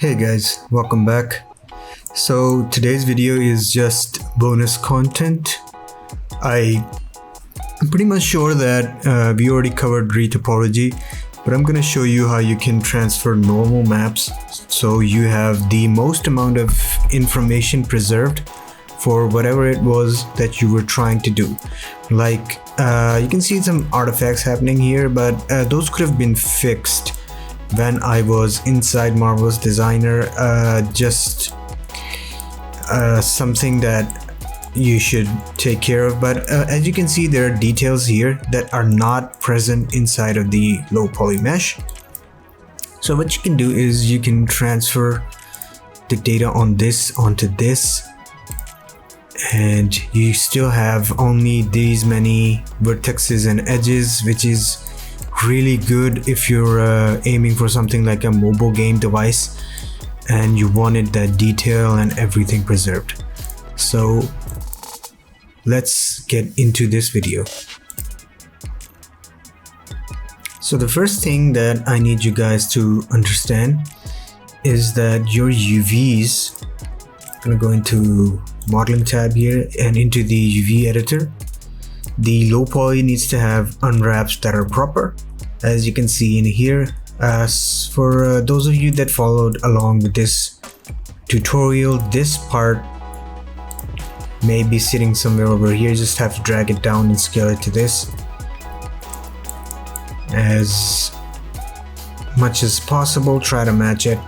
Hey guys, welcome back. So today's video is just bonus content. I'm pretty much sure that we already covered retopology, but I'm gonna show you how you can transfer normal maps so you have the most amount of information preserved for whatever it was that you were trying to do. Like you can see some artifacts happening here, but those could have been fixed when I was inside Marvel's Designer. Just something that you should take care of, but as you can see, there are details here that are not present inside of the low poly mesh. So what you can do is you can transfer the data on this onto this, and you still have only these many vertices and edges, which is really good if you're aiming for something like a mobile game device and you wanted that detail and everything preserved. So let's get into this video. So the first thing that I need you guys to understand is that your UVs, I'm gonna go into modeling tab here and into the UV editor. The low poly needs to have unwraps that are proper, as you can see in here. For those of you that followed along with this tutorial, this part may be sitting somewhere over here. Just have to drag it down and scale it to this as much as possible. Try to match it.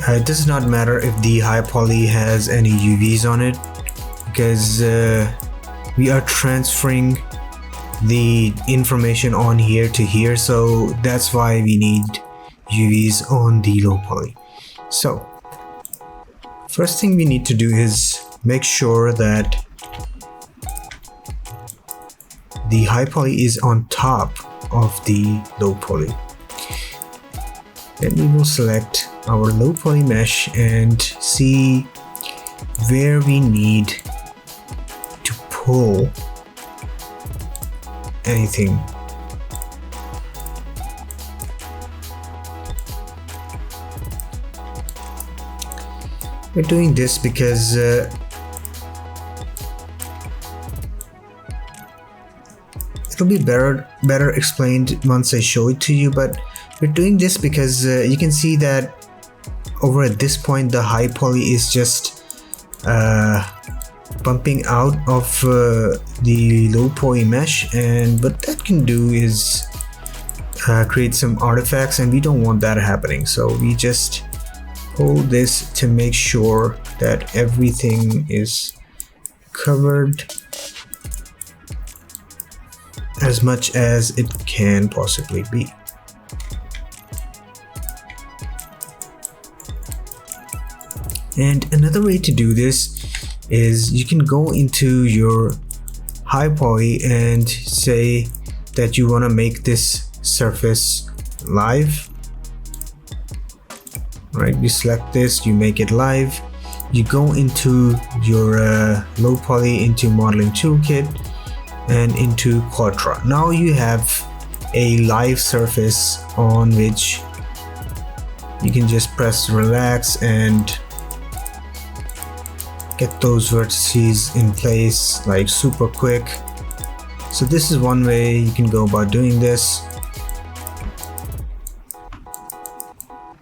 It does not matter if the high poly has any UVs on it, because we are transferring the information on here to here, so that's why we need UVs on the low poly. So first thing we need to do is make sure that the high poly is on top of the low poly. Then we will select our low poly mesh and see where we need to pull anything. We're doing this because it'll be better explained once I show it to you, but we're doing this because you can see that over at this point the high poly is just bumping out of the low poly mesh, and what that can do is create some artifacts, and we don't want that happening. So we just pull this to make sure that everything is covered as much as it can possibly be. And another way to do this is you can go into your high poly and say that you want to make this surface live. Right, you select this, you make it live, you go into your low poly, into modeling toolkit and into Quadra. Now you have a live surface on which you can just press relax and get those vertices in place like super quick. So this is one way you can go about doing this.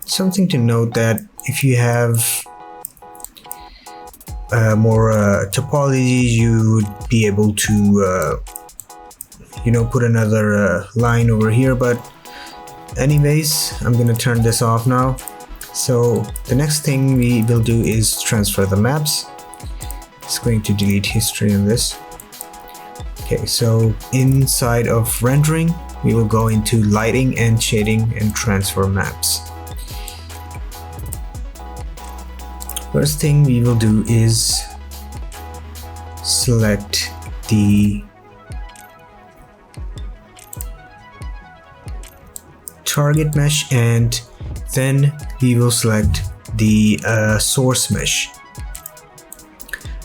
Something to note that if you have more topology, you would be able to put another line over here, but anyways, I'm gonna turn this off now. So the next thing we will do is transfer the maps. It's going to delete history on this. Okay, so inside of rendering, we will go into lighting and shading and transfer maps. First thing we will do is select the target mesh, and then we will select the source mesh.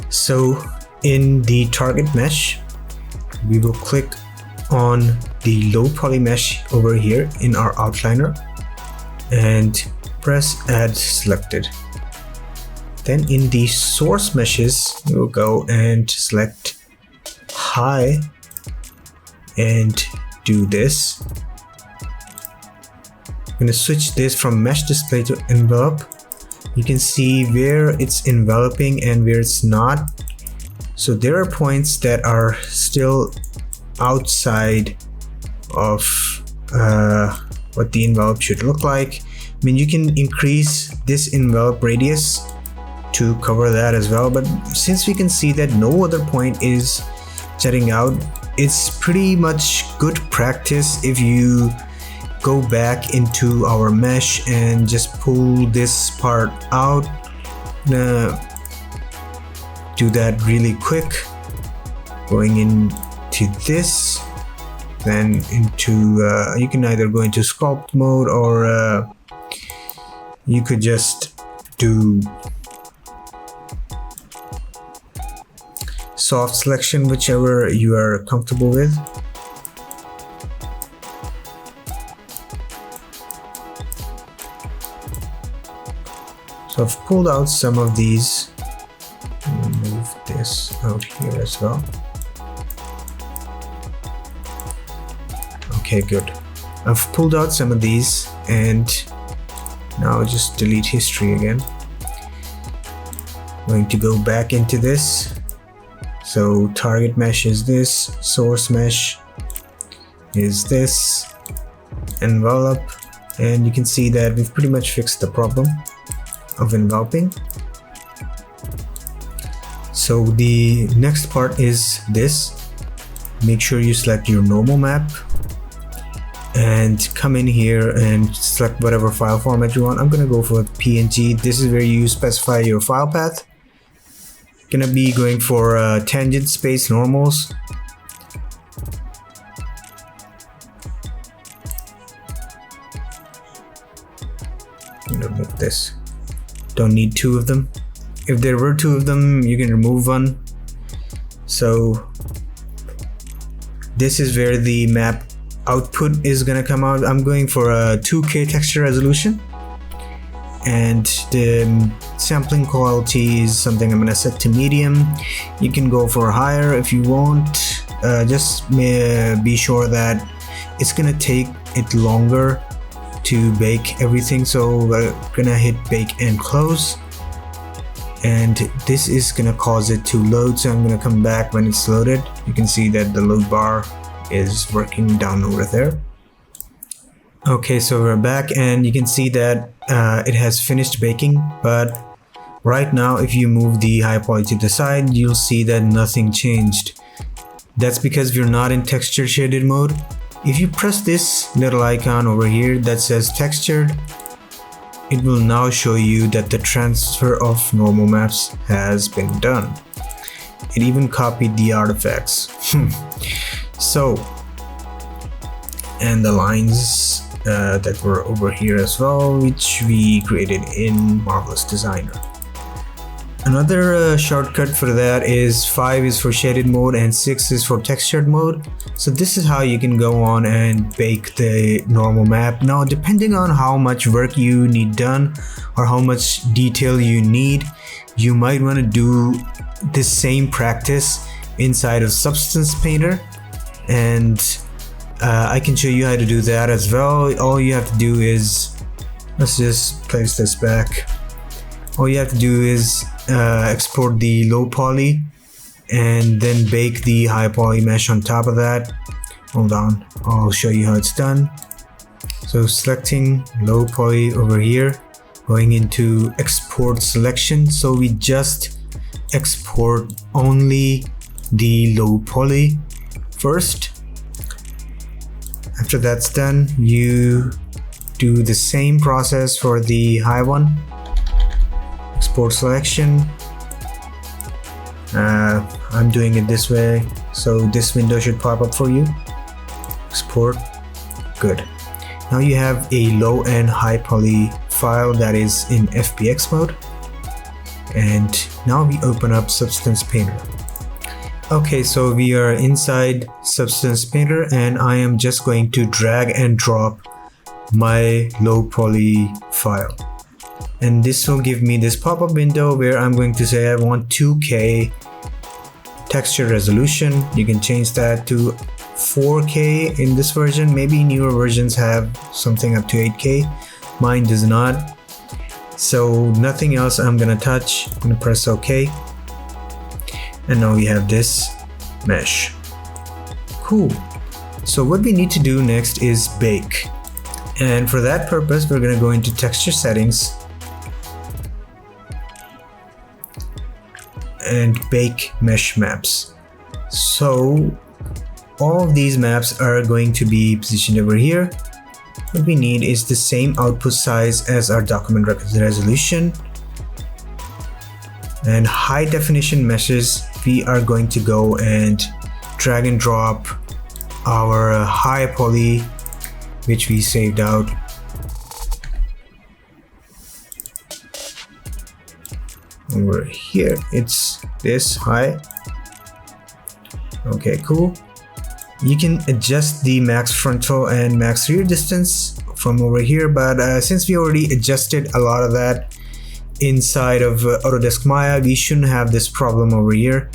So in the target mesh, we will click on the low poly mesh over here in our outliner, and press add selected. Then in the source meshes, we'll go and select high and do this. I'm going to switch this from mesh display to envelope. You can see where it's enveloping and where it's not. So there are points that are still outside of what the envelope should look like. I mean, you can increase this envelope radius to cover that as well, but since we can see that no other point is jutting out, it's pretty much good practice if you go back into our mesh and just pull this part out. Do that really quick, going into this, then into you can either go into sculpt mode or you could just do soft selection, whichever you are comfortable with. So I've pulled out some of these. Move this out here as well. Okay, good. I've pulled out some of these and now just delete history again. Going to go back into this. So target mesh is this, source mesh is this, envelope, and you can see that we've pretty much fixed the problem of enveloping. So the next part is this. Make sure you select your normal map and come in here and select whatever file format you want. I'm gonna go for PNG. This is where you specify your file path. Gonna be going for tangent space normals. Remove this. Don't need two of them. If there were two of them, you can remove one. So this is where the map output is gonna come out. I'm going for a 2K texture resolution, and the sampling quality is something I'm gonna set to medium. You can go for higher if you want. Just be sure that it's gonna take it longer to bake everything, so we're gonna hit bake and close, and this is gonna cause it to load. So I'm gonna come back when it's loaded. You can see that the load bar is working down over there. Okay, so we're back and you can see that it has finished baking, but right now if you move the high poly to the side, you'll see that nothing changed. That's because we're not in texture shaded mode. If you press this little icon over here that says textured, it will now show you that the transfer of normal maps has been done. It even copied the artifacts. So, and the lines that were over here as well, which we created in Marvelous Designer. Another shortcut for that is 5 is for shaded mode and 6 is for textured mode. So this is how you can go on and bake the normal map. Now, depending on how much work you need done or how much detail you need, you might want to do the same practice inside of Substance Painter, and I can show you how to do that as well. All you have to do is, let's just place this back. All you have to do is export the low poly and then bake the high poly mesh on top of that. Hold on, I'll show you how it's done. So selecting low poly over here, going into export selection. So we just export only the low poly first. After that's done, you do the same process for the high one. Export selection. I'm doing it this way, so this window should pop up for you. Export. Good. Now you have a low and high poly file that is in FBX mode. And now we open up Substance Painter. Okay, so we are inside Substance Painter and I am just going to drag and drop my low poly file. and this will give me this pop-up window where I'm going to say I want 2K texture resolution. You can change that to 4K in this version. Maybe newer versions have something up to 8K. Mine does not. So nothing else I'm gonna touch. I'm gonna press OK. And now we have this mesh. Cool. So what we need to do next is bake. And for that purpose, we're gonna go into texture settings and bake mesh maps. So all of these maps are going to be positioned over here. What we need is the same output size as our document resolution. And high definition meshes, we are going to go and drag and drop our high poly, which we saved out. Over here, it's this high. Okay, cool. You can adjust the max frontal and max rear distance from over here, but since we already adjusted a lot of that inside of Autodesk Maya, we shouldn't have this problem over here.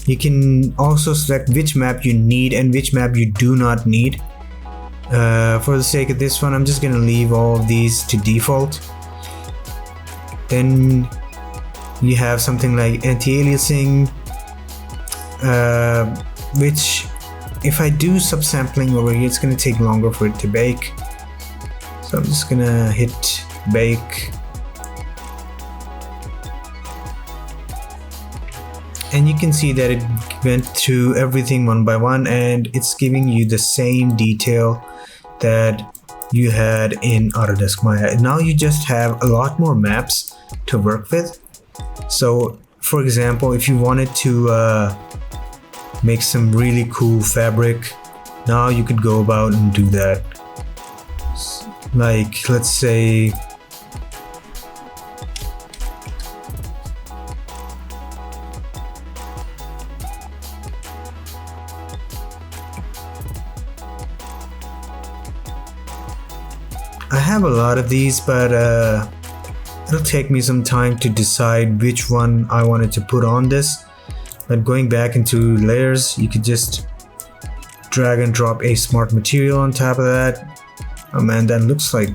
You can also select which map you need and which map you do not need. For the sake of this one, I'm just gonna leave all of these to default. Then you have something like anti-aliasing, which if I do subsampling over here, it's gonna take longer for it to bake. So I'm just gonna hit bake. And you can see that it went through everything one by one, and it's giving you the same detail that you had in Autodesk Maya. Now you just have a lot more maps to work with. So for example, if you wanted to make some really cool fabric, now you could go about and do that. Like, let's say I have a lot of these, but it'll take me some time to decide which one I wanted to put on this. But going back into layers, you could just drag and drop a smart material on top of that. Oh man, that looks like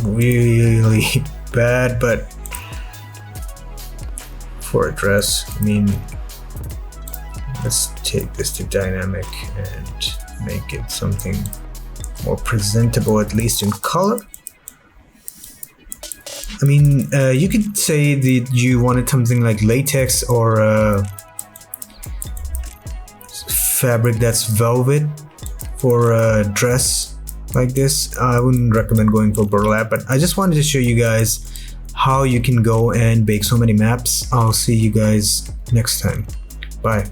really bad, but for a dress, I mean, let's take this to dynamic and make it something more presentable, at least in color. I mean, you could say that you wanted something like latex or fabric that's velvet for a dress like this. I wouldn't recommend going for burlap, but I just wanted to show you guys how you can go and bake so many maps. I'll see you guys next time. Bye.